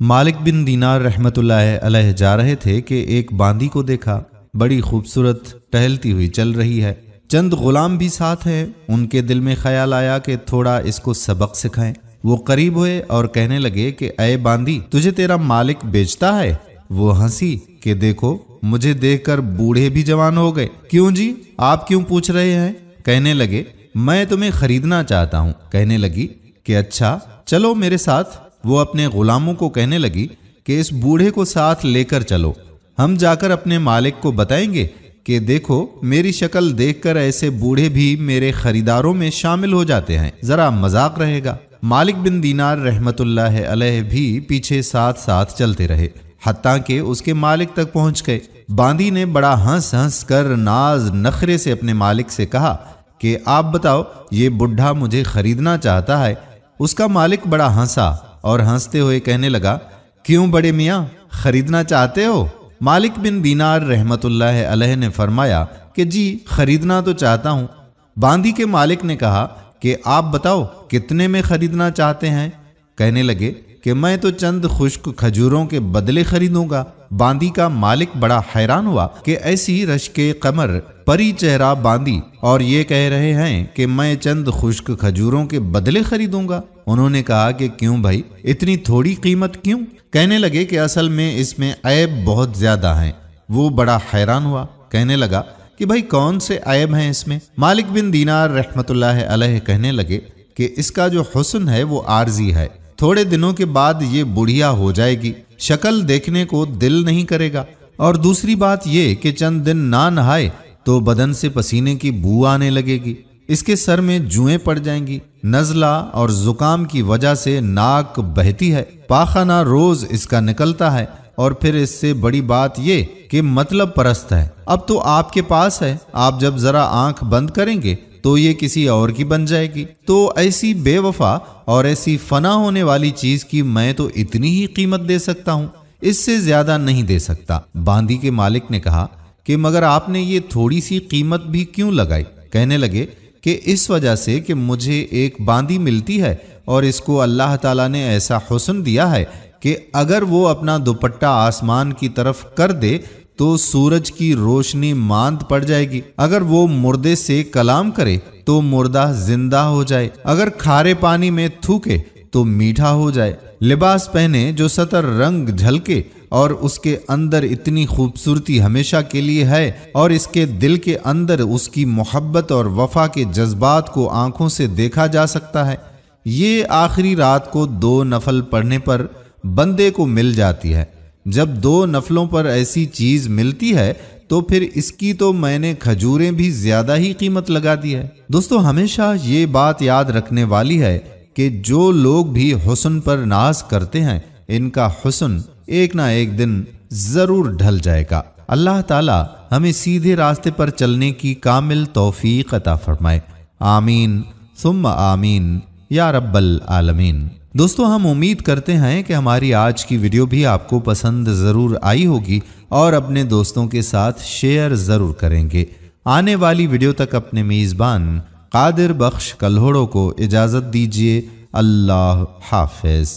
मालिक बिन दीनार रहमतुल्लाह अलैह जा रहे थे कि एक बांदी को देखा, बड़ी खूबसूरत टहलती हुई चल रही है। चंद गुलाम भी साथ हैं। उनके दिल में ख्याल आया कि थोड़ा इसको सबक सिखाएं। वो करीब हुए और कहने लगे कि ऐ बांदी, तुझे तेरा मालिक बेचता है? वो हंसी कि देखो, मुझे देखकर बूढ़े भी जवान हो गए। क्यों जी, आप क्यों पूछ रहे हैं? कहने लगे, मैं तुम्हें खरीदना चाहता हूँ। कहने लगी कि अच्छा, चलो मेरे साथ। वो अपने गुलामों को कहने लगी कि इस बूढ़े को साथ लेकर चलो, हम जाकर अपने मालिक को बताएंगे कि देखो, मेरी शक्ल देखकर ऐसे बूढ़े भी मेरे खरीदारों में शामिल हो जाते हैं, जरा मजाक रहेगा। मालिक बिन दीनार रहमतुल्लाह अलैह भी पीछे साथ साथ चलते रहे, हत्ता कि उसके मालिक तक पहुंच गए। बांदी ने बड़ा हंस हंस कर नाज नखरे से अपने मालिक से कहा कि आप बताओ, ये बुढ़ा मुझे खरीदना चाहता है। उसका मालिक बड़ा हंसा और हंसते हुए कहने लगा, क्यों बड़े मियाँ, खरीदना चाहते हो? मालिक बिन दीनार रहमतुल्लाह अलैह ने फरमाया कि जी, खरीदना तो चाहता हूँ। बांदी के मालिक ने कहा कि आप बताओ, कितने में खरीदना चाहते हैं? कहने लगे कि मैं तो चंद खुश्क खजूरों के बदले खरीदूंगा। बांदी का मालिक बड़ा हैरान हुआ कि ऐसी रश्के कमर परी चेहरा बांदी और ये कह रहे हैं कि मैं चंद खुश्क खजूरों के बदले खरीदूंगा। उन्होंने कहा कि क्यों भाई, इतनी थोड़ी कीमत क्यों? कहने लगे कि असल में इसमें ऐब बहुत ज्यादा हैं। वो बड़ा हैरान हुआ, कहने लगा कि भाई कौन से ऐब हैं इसमें? मालिक बिन दीनार रहमतुल्लाह अलैह कहने लगे कि इसका जो हुस्न है वो आर्जी है, थोड़े दिनों के बाद ये बुढ़िया हो जाएगी, शक्ल देखने को दिल नहीं करेगा, और दूसरी बात ये कि चंद दिन ना नहाए तो बदन से पसीने की बू आने लगेगी, इसके सर में जुएं पड़ जाएंगी, नज़ला और जुकाम की वजह से नाक बहती है, पाखाना रोज इसका निकलता है, और फिर इससे बड़ी बात ये कि मतलब परस्त है। अब तो आपके पास है, आप जब जरा आंख बंद करेंगे तो ये किसी और की बन जाएगी। तो ऐसी बेवफा और ऐसी फना होने वाली चीज की मैं तो इतनी ही कीमत दे सकता हूँ, इससे ज्यादा नहीं दे सकता। बांदी के मालिक ने कहा कि मगर आपने ये थोड़ी सी कीमत भी क्यों लगाई? कहने लगे कि इस वजह से कि मुझे एक बांदी मिलती है और इसको अल्लाह ताला ने ऐसा हुस्न दिया है कि अगर वो अपना दुपट्टा आसमान की तरफ कर दे तो सूरज की रोशनी मांद पड़ जाएगी, अगर वो मुर्दे से कलाम करे तो मुर्दा जिंदा हो जाए, अगर खारे पानी में थूके तो मीठा हो जाए, लिबास पहने जो सतर रंग झलके और उसके अंदर इतनी खूबसूरती हमेशा के लिए है और इसके दिल के अंदर उसकी मोहब्बत और वफा के जज्बात को आंखों से देखा जा सकता है। ये आखिरी रात को 2 नफल पढ़ने पर बंदे को मिल जाती है। जब 2 नफलों पर ऐसी चीज मिलती है तो फिर इसकी तो मैंने खजूरें भी ज्यादा ही कीमत लगा दी है। दोस्तों, हमेशा ये बात याद रखने वाली है कि जो लोग भी हुस्न पर नाज करते हैं, इनका हुस्न एक ना एक दिन जरूर ढल जाएगा। अल्लाह ताला हमें सीधे रास्ते पर चलने की कामिल तौफीक अता फरमाए। आमीन सुम्मा आमीन या रब्बल आलमीन। दोस्तों, हम उम्मीद करते हैं कि हमारी आज की वीडियो भी आपको पसंद ज़रूर आई होगी और अपने दोस्तों के साथ शेयर ज़रूर करेंगे। आने वाली वीडियो तक अपने मेज़बान कादिर बख्श कल्होड़ो को इजाज़त दीजिए। अल्लाह हाफ़िज़।